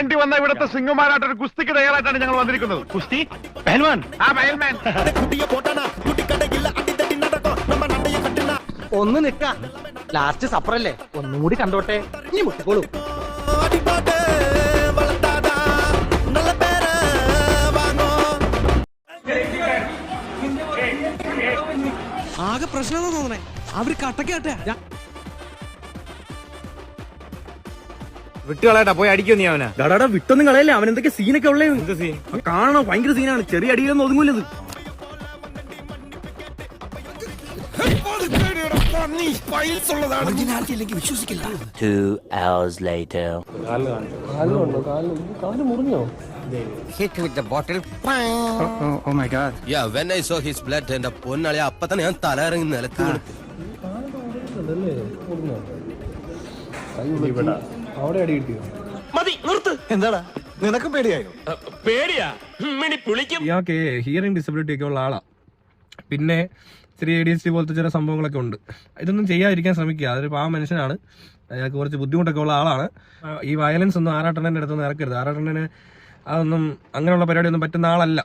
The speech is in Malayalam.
വേണ്ടി വന്ന ഇവിടുത്തെ സിംഗുമാരായിട്ട് ഒരു കുസ്തിക്ക് തയ്യാറായിട്ടാണ് ഞങ്ങൾ വന്നിരിക്കുന്നത്. കുസ്തി പഹൽവാൻ. ആ പഹൽമാൻ. ഒന്ന് നിക്ക, ലാസ്റ്റ് സപ്പറല്ലേ, ഒന്നും കൂടി കണ്ടോട്ടെ. ഇനി മുട്ടിക്കോളൂ. ആകെ പ്രശ്നം തോന്നണേ, അവര് കട്ടക്കാട്ടെ. വിട്ടുകളയട്ടാ, പോയി അടിക്കോ നീ അവനെ. ഡാടാ വിട്ടൊന്നും കളയല്ലേ, അവൻ എന്തൊക്കെ സീനൊക്കെ ഉള്ളേ. കാണണോ, ഭയങ്കര സീനാണ്. ചെറിയ അടിയിലൊന്നും ഒതുങ്ങൂലത്. വിശ്വസിക്കില്ല. 2 hours later. Hit with the bottle. Oh my god. Yeah, when I saw his blood and പൊന്നാളെ അപ്പൊ തന്നെ ഞാൻ തല ഇറങ്ങി നിലത്ത് വീണു. മതി, നിർത്ത്. എന്താടാ നിനക്കും പേടിയായോ? പേടിയാ? ഇയാൾക്ക് ഹിയറിംഗ് ഡിസബിലിറ്റി ഒക്കെ ഉള്ള ആളാ. പിന്നെ ചെറിയ ADHD പോലത്തെ ചില സംഭവങ്ങളൊക്കെ ഉണ്ട്. ഇതൊന്നും ചെയ്യാതിരിക്കാൻ ശ്രമിക്കുക. അതൊരു പാവ മനുഷ്യനാണ്. അയാൾക്ക് കുറച്ച് ബുദ്ധിമുട്ടൊക്കെ ഉള്ള ആളാണ്. ഈ വയലൻസ് ഒന്നും ആറാട്ടണ്ണൻ്റെ അടുത്തൊന്നും ഇറക്കരുത്. ആറാട്ടണ്ണന് അതൊന്നും അങ്ങനെയുള്ള പരിപാടിയൊന്നും പറ്റുന്ന ആളല്ല.